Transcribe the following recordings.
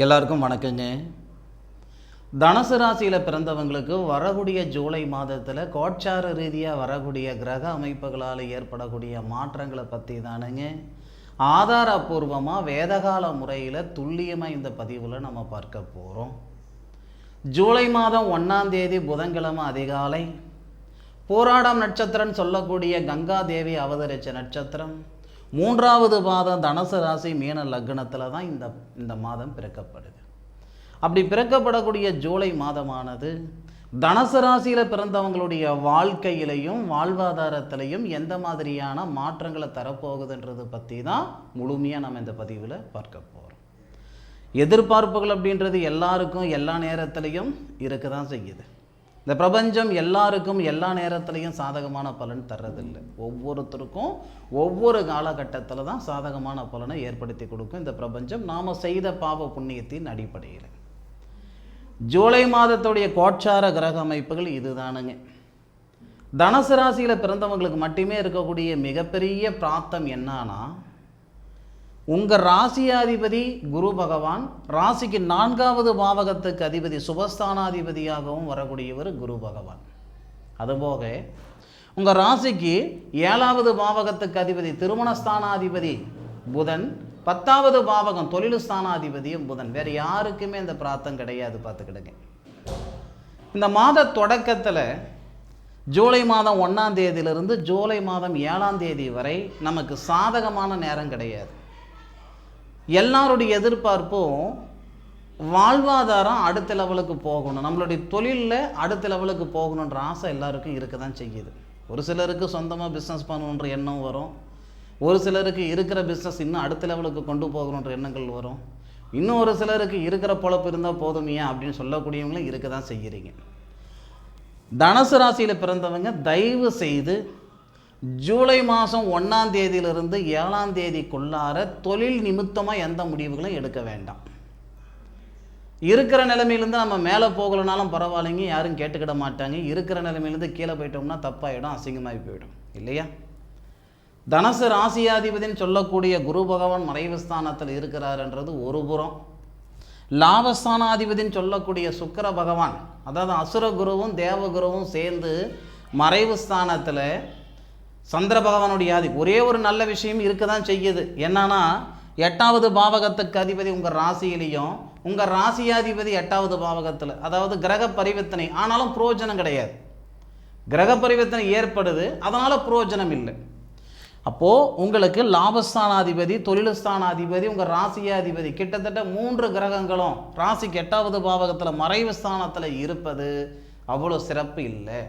எல்லாருக்கும் வணக்கங்க. தனுசு ராசியில் பிறந்தவங்களுக்கு வரக்கூடிய ஜூலை மாதத்தில் கோட்சார ரீதியாக வரக்கூடிய கிரக அமைப்புகளால் ஏற்படக்கூடிய மாற்றங்களை பற்றி தானுங்க ஆதாரபூர்வமாக வேதகால முறையில் துல்லியமாக இந்த பதிவில் நம்ம பார்க்க போகிறோம். ஜூலை மாதம் 1ஆம் தேதி புதன்கிழமை அதிகாலை போராடம் நட்சத்திரம் சொல்லக்கூடிய கங்கா தேவி அவதரித்த நட்சத்திரம் 3வது பாதம் தனுசு ராசி மீன லக்னத்தில் தான் இந்த மாதம் பிறக்கப்படுது. அப்படி பிறக்கப்படக்கூடிய ஜூலை மாதமானது தனுசு ராசியில் பிறந்தவங்களுடைய வாழ்க்கையிலையும் வாழ்வாதாரத்திலையும் எந்த மாதிரியான மாற்றங்களை தரப்போகுதுன்றது பற்றி தான் முழுமையாக நம்ம இந்த பதிவில் பார்க்க போகிறோம். எதிர்பார்ப்புகள் அப்படின்றது எல்லாருக்கும் எல்லா நேரத்திலையும் இருக்க தான் செய்யுது. இந்த பிரபஞ்சம் எல்லாருக்கும் எல்லா நேரத்திலையும் சாதகமான பலன் தர்றதில்லை. ஒவ்வொருத்தருக்கும் ஒவ்வொரு காலகட்டத்தில் தான் சாதகமான பலனை ஏற்படுத்தி கொடுக்கும் இந்த பிரபஞ்சம், நாம் செய்த பாவ புண்ணியத்தின் அடிப்படையில். ஜூலை மாதத்துடைய கோட்சார கிரக அமைப்புகள் இதுதானுங்க. தனுசு ராசியில் பிறந்தவங்களுக்கு மட்டுமே இருக்கக்கூடிய மிகப்பெரிய பிராப்தம் என்னன்னா, உங்கள் ராசியாதிபதி குரு பகவான் ராசிக்கு 4வது பாவகத்துக்கு அதிபதி சுபஸ்தானாதிபதியாகவும் வரக்கூடியவர் குரு பகவான். அதுபோக உங்கள் ராசிக்கு 7வது பாவகத்துக்கு அதிபதி திருமணஸ்தானாதிபதி புதன், 10வது பாவகம் தொழில் ஸ்தானாதிபதியும் புதன். வேறு யாருக்குமே இந்த பிராப்தம் கிடையாது, பார்த்துக்கிடுங்க. இந்த மாத தொடக்கத்தில் ஜூலை மாதம் 1ஆம் தேதியிலிருந்து ஜூலை மாதம் 7ஆம் தேதி வரை நமக்கு சாதகமான நேரம் கிடையாது. எல்லாருடைய எதிர்பார்ப்பும் வாழ்வாதாரம் அடுத்த லெவலுக்கு போகணும், நம்மளுடைய தொழிலில் அடுத்த லெவலுக்கு போகணுன்ற ஆசை எல்லாருக்கும் இருக்க தான் செய்யுது. ஒரு சிலருக்கு சொந்தமாக பிஸ்னஸ் பண்ணணுன்ற எண்ணம் வரும், ஒரு சிலருக்கு இருக்கிற பிஸ்னஸ் இன்னும் அடுத்த லெவலுக்கு கொண்டு போகணுன்ற எண்ணங்கள் வரும், இன்னும் ஒரு சிலருக்கு இருக்கிற பொழப்பு இருந்தால் போதுமையா அப்படின்னு சொல்லக்கூடியவங்களும் இருக்க தான் செய்கிறீங்க. தனுசு ராசியில் பிறந்தவங்க தயவு செய்து ஜூலை மாதம் 1ஆம் தேதியிலிருந்து 7ஆம் தேதிக்குள்ளார தொழில் நிமித்தமாக எந்த முடிவுகளும் எடுக்க வேண்டாம். இருக்கிற நிலைமையிலேருந்து நம்ம மேலே போகலனாலும் பரவாயில்லைங்க, யாரும் கேட்டுக்கிட மாட்டாங்க. இருக்கிற நிலைமையிலேருந்து கீழே போயிட்டோம்னா தப்பாயிடும், அசிங்கமாகி போயிடும் இல்லையா. தனுசு ராசியாதிபதினு சொல்லக்கூடிய குரு பகவான் மறைவு ஸ்தானத்தில் இருக்கிறாருன்றது ஒரு புறம். லாபஸ்தானாதிபதினு சொல்லக்கூடிய சுக்கிர பகவான், அதாவது அசுர குருவும் தேவகுருவும் சேர்ந்து மறைவு ஸ்தானத்தில் சந்திர பகவானுடைய ஒரே ஒரு நல்ல விஷயம் இருக்க தான் செய்யுது. என்னன்னா, 8வது பாவகத்துக்கு அதிபதி உங்கள் ராசியிலையும் உங்கள் ராசியாதிபதி 8வது பாவகத்தில், அதாவது கிரக பரிவர்த்தனை. ஆனாலும் புரோஜனம் கிடையாது. கிரக பரிவர்த்தனை ஏற்படுது, அதனால் புரோஜனம் இல்லை. அப்போது உங்களுக்கு லாபஸ்தானாதிபதி தொழில்ஸ்தானாதிபதி உங்கள் ராசியாதிபதி கிட்டத்தட்ட 3 கிரகங்களும் ராசிக்கு 8வது பாவகத்தில் மறைவு ஸ்தானத்தில் இருப்பது அவ்வளோ சிறப்பு இல்லை.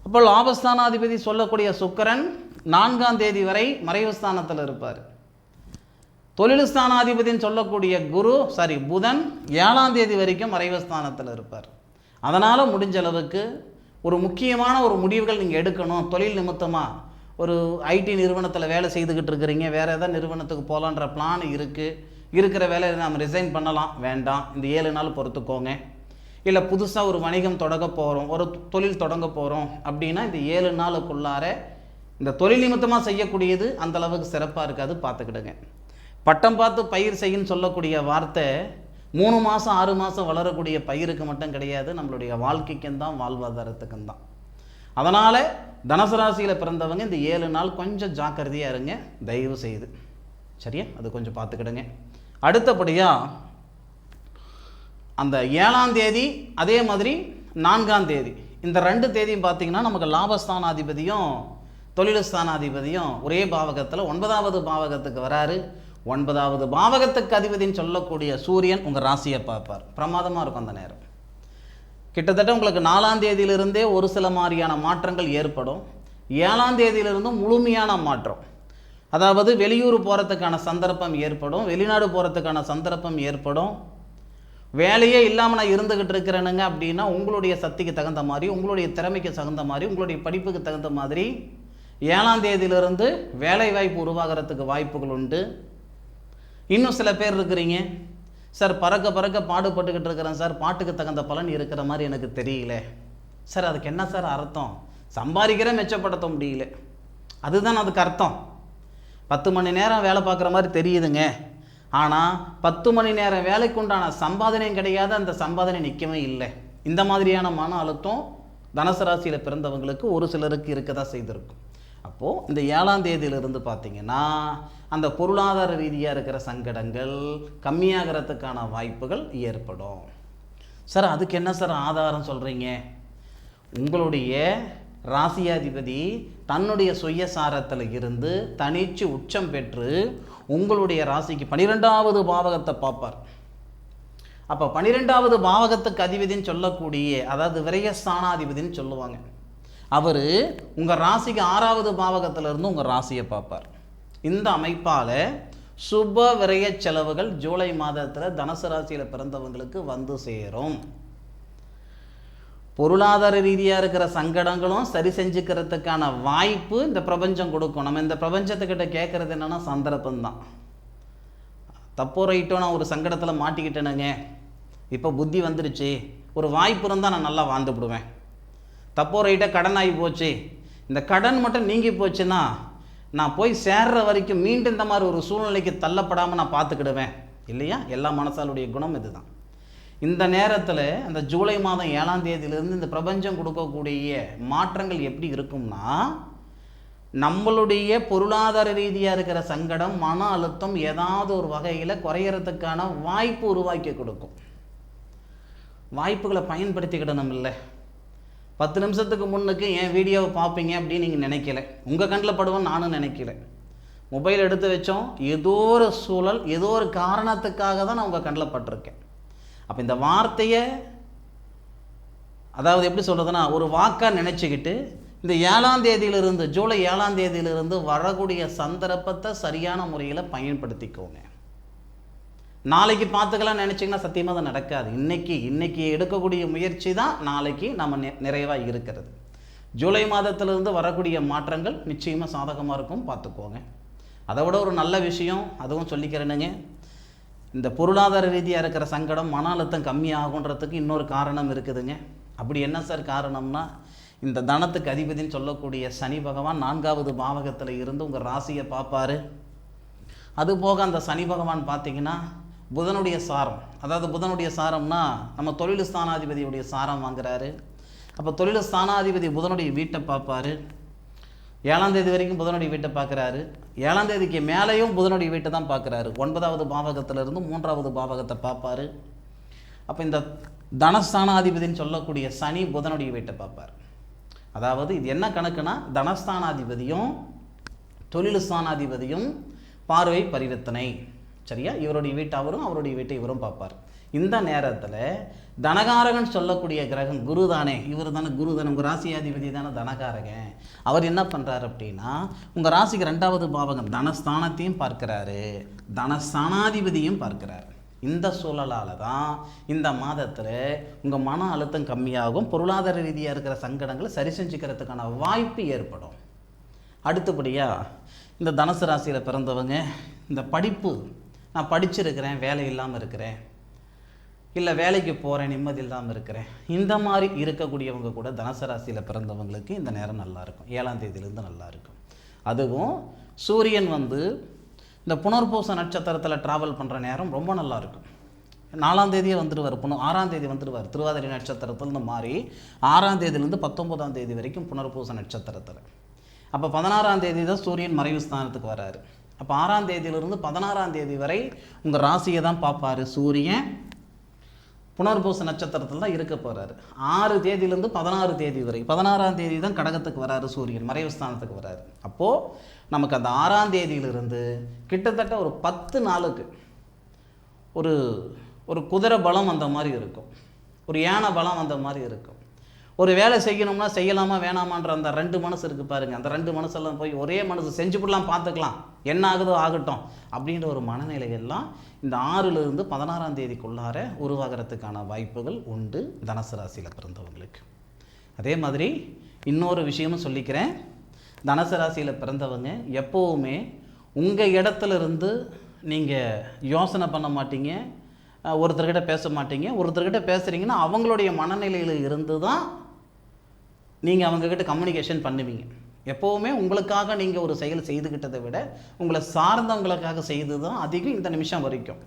அப்போ லாபஸ்தானாதிபதி சொல்லக்கூடிய சுக்கிரன் 4ஆம் தேதி வரை மறைவு ஸ்தானத்தில் இருப்பார். தொழில் ஸ்தானாதிபதினு சொல்லக்கூடிய புதன் 7ஆம் தேதி வரைக்கும் மறைவு ஸ்தானத்தில் இருப்பார். அதனால் முடிஞ்ச அளவுக்கு ஒரு முக்கியமான ஒரு முடிவுகள் நீங்கள் எடுக்கணும். தொழில் நிமித்தமாக ஒரு ஐடி நிறுவனத்தில் வேலை செய்துக்கிட்டு இருக்கிறீங்க, வேறு ஏதாவது நிறுவனத்துக்கு போகலான்ற பிளான் இருக்குது. இருக்கிற வேலையை நாம் ரிசைன் பண்ணலாம், வேண்டாம், இந்த 7 நாள் பொறுத்துக்கோங்க. இல்லை புதுசாக ஒரு வணிகம் தொடங்க போகிறோம், ஒரு தொழில் தொடங்க போகிறோம் அப்படின்னா இந்த 7 நாளுக்குள்ளார இந்த தொழில் நிமித்தமாக செய்யக்கூடியது அந்தளவுக்கு சிறப்பாக இருக்காது, பார்த்துக்கிடுங்க. பட்டம் பார்த்து பயிர் செய்யுன்னு சொல்லக்கூடிய வார்த்தை 3 மாதம் 6 மாதம் வளரக்கூடிய பயிருக்கு மட்டும் கிடையாது, நம்மளுடைய வாழ்க்கைக்கும் தான் வாழ்வாதாரத்துக்கும் தான். அதனால் தனுசு ராசியில் பிறந்தவங்க இந்த 7 நாள் கொஞ்சம் ஜாக்கிரதையாக இருங்க, தயவு செய்து. சரியா, அது கொஞ்சம் பார்த்துக்கிடுங்க. அடுத்தபடியாக அந்த 7ஆம் தேதி அதே மாதிரி 4ஆம் தேதி இந்த 2 தேதியும் பார்த்திங்கன்னா நமக்கு லாபஸ்தானாதிபதியும் தொழில் ஸ்தானாதிபதியும் ஒரே பாவகத்தில் 9வது பாவகத்துக்கு வராரு. 9வது பாவகத்துக்கு அதிபதினு சொல்லக்கூடிய சூரியன் உங்கள் ராசியை பார்ப்பார். பிரமாதமாக இருக்கும் அந்த நேரம். கிட்டத்தட்ட உங்களுக்கு 4ஆம் தேதியிலிருந்தே ஒரு சில மாதிரியான மாற்றங்கள் ஏற்படும். 7ஆம் தேதியிலிருந்து முழுமையான மாற்றம், அதாவது வெளியூர் போகிறதுக்கான சந்தர்ப்பம் ஏற்படும், வெளிநாடு போகிறதுக்கான சந்தர்ப்பம் ஏற்படும். வேலையே இல்லாமல் நான் இருந்துக்கிட்டு இருக்கிறேனுங்க அப்படின்னா உங்களுடைய சக்திக்கு தகுந்த மாதிரி, உங்களுடைய திறமைக்கு தகுந்த மாதிரி, உங்களுடைய படிப்புக்கு தகுந்த மாதிரி 7ஆம் தேதியிலிருந்து வேலை வாய்ப்பு உருவாகிறதுக்கு வாய்ப்புகள் உண்டு. இன்னும் சில பேர் இருக்கிறீங்க, சார் பறக்க பறக்க பாடுபட்டுக்கிட்டு இருக்கிறேன் சார், பாட்டுக்கு தகுந்த பலன் இருக்கிற மாதிரி எனக்கு தெரியல சார். அதுக்கு என்ன சார் அர்த்தம்? சம்பாதிக்கிற மெச்சப்படுத்த முடியல, அதுதான் அதுக்கு அர்த்தம். 10 மணி நேரம் வேலை பார்க்குற மாதிரி தெரியுதுங்க, ஆனால் 10 மணி நேரம் வேலைக்கு உண்டான சம்பாதனையும் கிடையாது, அந்த சம்பாதனை நிற்கவே இல்லை. இந்த மாதிரியான மன அழுத்தம் தனுசு ராசியில் பிறந்தவங்களுக்கு ஒரு சிலருக்கு இருக்க தான் செய்திருக்கும். அப்போது இந்த 7ஆம் தேதியிலிருந்து பார்த்திங்கன்னா அந்த பொருளாதார ரீதியாக இருக்கிற சங்கடங்கள் கம்மியாகிறதுக்கான வாய்ப்புகள் ஏற்படும். சார் அதுக்கு என்ன சார் ஆதாரம் சொல்கிறீங்க? உங்களுடைய ராசியாதிபதி தன்னுடைய சுயசாரத்தில் இருந்து தனிச்சு உச்சம் பெற்று உங்களுடைய ராசிக்கு 12வது பாவகத்தை பார்ப்பார். அப்போ 12வது பாவகத்துக்கு அதிபதினு சொல்லக்கூடிய, அதாவது விரயஸ்தானாதிபதினு சொல்லுவாங்க, அவர் உங்கள் ராசிக்கு 6வது பாவகத்திலிருந்து உங்கள் ராசியை பார்ப்பார். இந்த அமைப்பால் சுப விரய செலவுகள் ஜூலை மாதத்தில் தனுசு ராசியில் பிறந்தவங்களுக்கு வந்து சேரும். பொருளாதார ரீதியாக இருக்கிற சங்கடங்களும் சரி செஞ்சுக்கிறதுக்கான வாய்ப்பு இந்த பிரபஞ்சம் கொடுக்கும். நம்ம இந்த பிரபஞ்சத்துக்கிட்ட கேட்குறது என்னென்னா சந்தர்ப்பம்தான். தப்போ ரைட்டோ நான் ஒரு சங்கடத்தில் மாட்டிக்கிட்டேனுங்க, இப்போ புத்தி வந்துருச்சு, ஒரு வாய்ப்பு இருந்தால் நான் நல்லா வாழ்ந்துவிடுவேன். தப்போ ரைட்டாக கடன் ஆகி போச்சு, இந்த கடன் மட்டும் நீங்கி போச்சுன்னா நான் போய் சேர்ற வரைக்கும் மீண்டும் இந்த மாதிரி ஒரு சூழ்நிலைக்கு தள்ளப்படாமல் நான் பார்த்துக்கிடுவேன் இல்லையா? எல்லா மனசாலுடைய குணம் இதுதான். இந்த நேரத்தில் அந்த ஜூலை மாதம் 7ஆம் தேதியிலிருந்து இந்த பிரபஞ்சம் கொடுக்கக்கூடிய மாற்றங்கள் எப்படி இருக்கும்னா, நம்மளுடைய பொருளாதார ரீதியாக இருக்கிற சங்கடம் மன அழுத்தம் ஏதாவது ஒரு வகையில் குறையறதுக்கான வாய்ப்பு உருவாக்கி கொடுக்கும். வாய்ப்புகளை பயன்படுத்திக்கிடணும். இல்லை 10 நிமிஷத்துக்கு முன்னுக்கு என் வீடியோவை பார்ப்பீங்க அப்படின்னு நீங்கள் நினைக்கல, உங்கள் கண்ணில் படுவோம் நானும் நினைக்கல. மொபைல் எடுத்து வச்சோம், ஏதோ ஒரு சூழல் ஏதோ ஒரு காரணத்துக்காக தான் நான் உங்கள் கண்ணில் பட்டிருக்கேன். அப்போ இந்த வார்த்தையை, அதாவது எப்படி சொல்கிறதுனா, ஒரு வாக்காக நினச்சிக்கிட்டு இந்த 7ஆம் தேதியிலிருந்து ஜூலை 7ஆம் தேதியிலிருந்து வரக்கூடிய சந்தர்ப்பத்தை சரியான முறையில் பயன்படுத்திக்கோங்க. நாளைக்கு பார்த்துக்கலாம் நினச்சிங்கன்னா சத்தியமாக தான் நடக்காது. இன்னைக்கு எடுக்கக்கூடிய முயற்சி தான் நாளைக்கு நம்ம நிறைவாக இருக்கிறது. ஜூலை மாதத்திலிருந்து வரக்கூடிய மாற்றங்கள் நிச்சயமாக சாதகமாக இருக்கும், பார்த்துக்கோங்க. அதை விட ஒரு நல்ல விஷயம் அதுவும் சொல்லிக்கிறேனுங்க, இந்த பொருளாதார ரீதியாக இருக்கிற சங்கடம் மன அழுத்தம் கம்மியாகுன்றதுக்கு இன்னொரு காரணம் இருக்குதுங்க. அப்படி என்ன சார் காரணம்னா, இந்த தனத்துக்கு அதிபதினு சொல்லக்கூடிய சனி பகவான் 4வது பாவகத்தில் இருந்து உங்கள் ராசியை பார்ப்பார். அதுபோக அந்த சனி பகவான் பார்த்திங்கன்னா புதனுடைய சாரம், அதாவது புதனுடைய சாரம்னா நம்ம தொழில் ஸ்தானாதிபதியுடைய சாரம் வாங்குறாரு. அப்போ தொழில் ஸ்தானாதிபதி புதனுடைய வீட்டை பார்ப்பார். 7ஆம் தேதி வரைக்கும் புதனுடைய வீட்டை பார்க்குறாரு. 7ஆம் தேதிக்கு மேலேயும் புதனுடைய வீட்டை தான் பார்க்குறாரு. 9வது பாவகத்திலிருந்து 3வது பாவகத்தை பார்ப்பார். அப்போ இந்த தனஸ்தானாதிபதினு சொல்லக்கூடிய சனி புதனுடைய வீட்டை பார்ப்பார். அதாவது இது என்ன கணக்குனா, தனஸ்தானாதிபதியும் தொழில் ஸ்தானாதிபதியும் பார்வை பரிவர்த்தனை, சரியா? இவருடைய வீட்டை அவரும் அவருடைய வீட்டை இவரும் பார்ப்பார். இந்த நேரத்தில் தனகாரகன் சொல்லக்கூடிய கிரகம் குரு தானே, இவர் தானே குரு தானே, உங்கள் ராசியாதிபதி தானே தனகாரகன். அவர் என்ன பண்ணுறாரு அப்படின்னா, உங்கள் ராசிக்கு 2வது பாவகம் தனஸ்தானத்தையும் பார்க்குறாரு, தனஸ்தானாதிபதியும் பார்க்குறாரு. இந்த சூழலால் தான் இந்த மாதத்தில் உங்கள் மன அழுத்தம் கம்மியாகும், பொருளாதார ரீதியாக இருக்கிற சங்கடங்களை சரி செஞ்சுக்கிறதுக்கான வாய்ப்பு ஏற்படும். அடுத்தபடியாக இந்த தனுசு ராசியில் பிறந்தவங்க, இந்த படிப்பு, நான் படிச்சிருக்கிறேன் வேலை இல்லாமல் இருக்கிறேன், இல்லை வேலைக்கு போகிறேன் நிம்மதி இல்லாமல் இருக்கிறேன், இந்த மாதிரி இருக்கக்கூடியவங்க கூட தனுசு ராசியில் பிறந்தவங்களுக்கு இந்த நேரம் நல்லாயிருக்கும். 7ஆம் தேதியிலேருந்து நல்லாயிருக்கும். அதுவும் சூரியன் இந்த புனர்பூச நட்சத்திரத்தில் ட்ராவல் பண்ணுற நேரம் ரொம்ப நல்லாயிருக்கும். 4ஆம் தேதியே வந்துடுவார், 6ஆம் தேதி வந்துடுவார். திருவாதிரை நட்சத்திரத்தில்னு மாறி 6ஆம் தேதியிலேருந்து 19ஆம் தேதி வரைக்கும் புனர்பூச நட்சத்திரத்தில். அப்போ 16ஆம் தேதி தான் சூரியன் மறைவு ஸ்தானத்துக்கு வராரு. அப்போ 6ஆம் தேதியிலிருந்து 16ஆம் தேதி வரை உங்கள் ராசியை தான் பார்ப்பார் சூரியன். புனர்பூச நட்சத்திரத்தில் தான் இருக்க போகிறாரு. 6 தேதியிலேருந்து 16 தேதி வரை, 16ஆம் தேதி தான் கடகத்துக்கு வராரு சூரியன், மறைவு ஸ்தானத்துக்கு வராரு. அப்போது நமக்கு அந்த 6ஆம் தேதியிலிருந்து கிட்டத்தட்ட ஒரு 10 நாளுக்கு ஒரு குதிரை பலம் அந்த மாதிரி இருக்கும், ஒரு யானை பலம் அந்த மாதிரி இருக்கும். ஒரு வேலை செய்யணும்னா செய்யலாமா வேணாமான்ற அந்த 2 மனசு இருக்குது பாருங்கள், அந்த 2 மனசெல்லாம் போய் ஒரே மனசு செஞ்சுப்படலாம், பார்த்துக்கலாம், என்ன ஆகுதோ ஆகட்டும் அப்படின்ற ஒரு மனநிலையெல்லாம் இந்த 6லிருந்து 16ஆம் தேதிக்குள்ளார உருவாகிறதுக்கான வாய்ப்புகள் உண்டு தனுசு ராசியில் பிறந்தவங்களுக்கு. அதே மாதிரி இன்னொரு விஷயமும் சொல்லிக்கிறேன், தனுசு ராசியில் பிறந்தவங்க எப்போவுமே உங்கள் இடத்துல இருந்து நீங்கள் யோசனை பண்ண மாட்டீங்க, ஒருத்தர்கிட்ட பேச மாட்டீங்க. ஒருத்தர்கிட்ட பேசுகிறீங்கன்னா அவங்களுடைய மனநிலையில் இருந்து தான் நீங்கள் அவங்கக்கிட்ட கம்யூனிகேஷன் பண்ணுவீங்க. எப்போவுமே உங்களுக்காக நீங்கள் ஒரு செயல் செய்துக்கிட்டதை விட உங்களை சார்ந்தவங்களுக்காக செய்து தான் அதிகம் இந்த நிமிஷம் வரைக்கும்.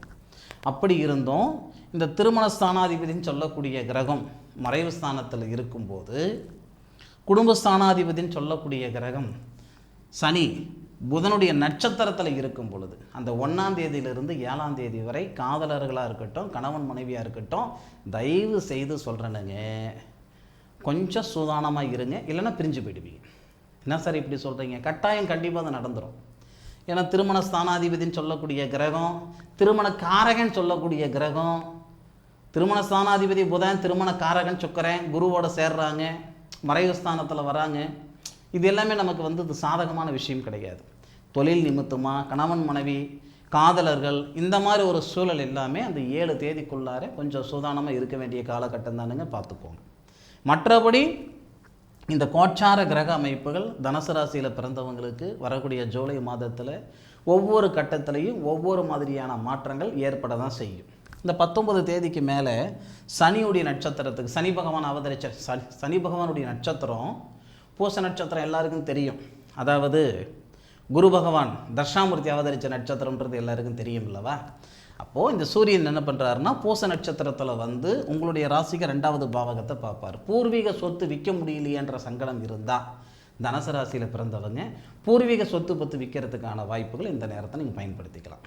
அப்படி இருந்தும் இந்த திருமண ஸ்தானாதிபதினு சொல்லக்கூடிய கிரகம் மறைவு ஸ்தானத்தில் இருக்கும்போது, குடும்ப ஸ்தானாதிபதினு சொல்லக்கூடிய கிரகம் சனி புதனுடைய நட்சத்திரத்தில் இருக்கும் பொழுது, அந்த 1ஆம் தேதியிலிருந்து 7ஆம் தேதி வரை காதலர்களாக இருக்கட்டும், கணவன் மனைவியாக இருக்கட்டும், தயவு செய்து சொல்கிறேனுங்க, கொஞ்சம் சூதானமாக இருங்க, இல்லைன்னா பிரிஞ்சு போயிடுவீங்க. என்ன சார் இப்படி சொல்கிறீங்க? கட்டாயம் கண்டிப்பாக அது நடந்துடும். ஏன்னா திருமண ஸ்தானாதிபதினு சொல்லக்கூடிய கிரகம், திருமண காரகன் சொல்லக்கூடிய கிரகம், திருமண ஸ்தானாதிபதி புதன், திருமண காரகன் சுக்கிரன் குருவோட சேர்றாங்க, மறைவு ஸ்தானத்தில் வராங்க. இது எல்லாமே நமக்கு இது சாதகமான விஷயம் கிடையாது. தொழில் நிமித்தமாக கணவன் மனைவி காதலர்கள் இந்த மாதிரி ஒரு சூழல் எல்லாமே அந்த 7 தேதிக்குள்ளார கொஞ்சம் சூதானமாக இருக்க வேண்டிய காலகட்டம் தானுங்க, பார்த்துக்கோங்க. மற்றபடி இந்த கோச்சார கிரக அமைப்புகள் தனுசு ராசியில் பிறந்தவங்களுக்கு வரக்கூடிய ஜூலை மாதத்தில் ஒவ்வொரு கட்டத்திலையும் ஒவ்வொரு மாதிரியான மாற்றங்கள் ஏற்பட தான் செய்யும். இந்த 19 தேதிக்கு மேலே சனியுடைய நட்சத்திரத்துக்கு சனி பகவான் அவதரித்த சனி பகவானுடைய நட்சத்திரம் பூச நட்சத்திரம் எல்லாருக்கும் தெரியும். அதாவது குரு பகவான் தர்ஷாமூர்த்தி அவதரித்த நட்சத்திரம்ன்றது எல்லாருக்கும் தெரியும் இல்லவா? அப்போது இந்த சூரியன் என்ன பண்ணுறாருன்னா பூச நட்சத்திரத்தில் உங்களுடைய ராசிக்கு 2வது பாவகத்தை பார்ப்பார். பூர்வீக சொத்து விற்க முடியலையன்ற சங்கடம் இருந்தால் தனுசு ராசியில் பிறந்தவங்க பூர்வீக சொத்து பற்றி விற்கிறதுக்கான வாய்ப்புகள் இந்த நேரத்தை நீங்கள் பயன்படுத்திக்கலாம்.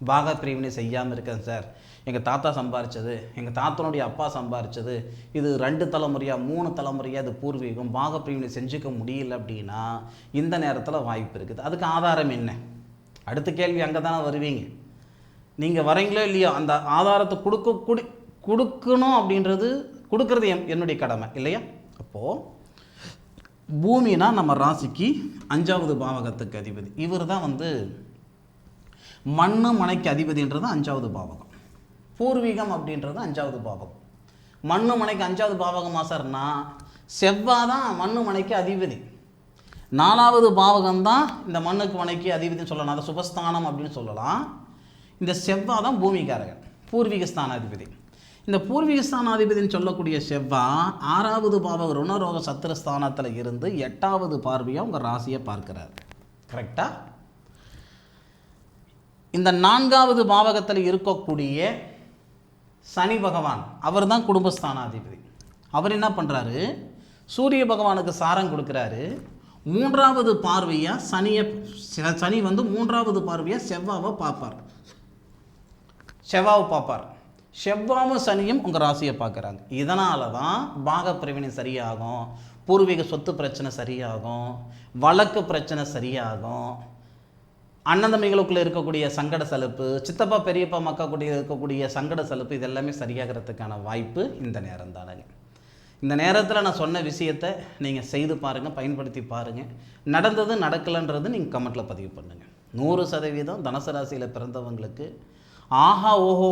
பாக பிரிவினை செய்யாமல் இருக்கேன் சார், எங்கள் தாத்தா சம்பாரித்தது, எங்கள் தாத்தனுடைய அப்பா சம்பாரித்தது, இது 2 தலைமுறையாக 3 தலைமுறையாக இது பூர்வீகம், பாக பிரிவினை செஞ்சுக்க முடியல அப்படின்னா இந்த நேரத்தில் வாய்ப்பு இருக்குது. அதுக்கு ஆதாரம் என்ன? அடுத்த கேள்வி அங்கே தானே வருவீங்க. நீங்கள் வரீங்களோ இல்லையோ அந்த ஆதாரத்தை கொடுக்கணும் அப்படின்றது கொடுக்கறது என்னுடைய கடமை இல்லையா? அப்போது பூமினா நம்ம ராசிக்கு 5வது பாவகத்துக்கு அதிபதி. இவர் தான் மண்ணு மனைக்கு அதிபதின்றது 5வது பாவகம். பூர்வீகம் அப்படின்றது 5வது பாவகம். மண்ணு மனைக்கு 5வது பாவகமாக சார்னா செவ்வாய் தான் மண்ணு மனைக்கு அதிபதி. 4வது பாவகம்தான் இந்த மண்ணுக்கு மனைக்கு அதிபதினு சொல்லலாம், அதை சுபஸ்தானம் அப்படின்னு சொல்லலாம். இந்த செவ்வாய் தான் பூமிகாரகன், பூர்வீக ஸ்தானாதிபதி. இந்த பூர்வீக ஸ்தானாதிபதினு சொல்லக்கூடிய செவ்வாய் 6வது பாவக ருணரோக சத்திரஸ்தானத்தில் இருந்து 8வது பார்வையாக உங்கள் ராசியை பார்க்கிறார். கரெக்டாக? இந்த 4வது பாவகத்தில் இருக்கக்கூடிய சனி பகவான் அவர் தான் குடும்பஸ்தானாதிபதி. அவர் என்ன பண்ணுறாரு? சூரிய பகவானுக்கு சாரம் கொடுக்குறாரு. 3வது பார்வையாக சனி 3வது பார்வையாக செவ்வாவை பார்ப்பார். செவ்வாவும் சனியும் உங்கள் ராசியை பார்க்குறாங்க. இதனால தான் பாக பிரிவினை சரியாகும், பூர்வீக சொத்து பிரச்சனை சரியாகும், வழக்கு பிரச்சனை சரியாகும், அண்ணன் தம்பிகளுக்குள்ளே இருக்கக்கூடிய சங்கட சலுப்பு, சித்தப்பா பெரியப்பா மக்களுடைய இருக்கக்கூடிய சங்கட சலுப்பு, இது எல்லாமே சரியாகிறதுக்கான வாய்ப்பு இந்த நேரம் தானுங்க. இந்த நேரத்தில் நான் சொன்ன விஷயத்தை நீங்கள் செய்து பாருங்கள், பயன்படுத்தி பாருங்கள். நடந்தது நடக்கலைன்றது நீங்கள் கமெண்ட்டில் பதிவு பண்ணுங்கள். 100% தனுசு ராசியில் பிறந்தவங்களுக்கு ஆஹா ஓஹோ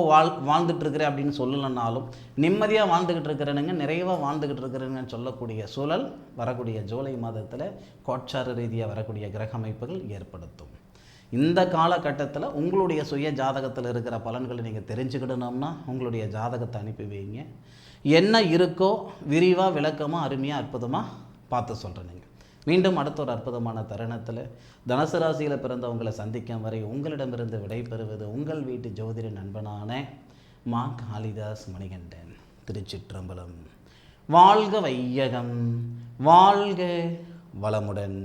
வாழ்ந்துட்டுருக்கிறேன் அப்படின்னு சொல்லலைன்னாலும் நிம்மதியாக வாழ்ந்துக்கிட்டு இருக்கிறேனுங்க, நிறைவாக வாழ்ந்துக்கிட்டு இருக்கிறேன்னு சொல்லக்கூடிய சூழல் வரக்கூடிய ஜூலை மாதத்தில் கோட்சார ரீதியாக வரக்கூடிய கிரக அமைப்புகள் ஏற்படுத்தும். இந்த காலகட்டத்தில் உங்களுடைய சுய ஜாதகத்தில் இருக்கிற பலன்களை நீங்கள் தெரிஞ்சுக்கிடணும்னா உங்களுடைய ஜாதகத்தை அனுப்பி வைங்க. என்ன இருக்கோ விரிவாக விளக்கமாக அருமையாக அற்புதமாக பார்த்து சொல்கிறேனுங்க. மீண்டும் அடுத்த ஒரு அற்புதமான தருணத்தில் தனுசு ராசியில் பிறந்தவங்களை சந்திக்கும் வரை உங்களிடமிருந்து விடைபெறுவது உங்கள் வீட்டு ஜோதிட நண்பனான மா காளிதாஸ் மணிகண்டன். திருச்சிற்றம்பலம். வாழ்க வையகம், வாழ்க வளமுடன்.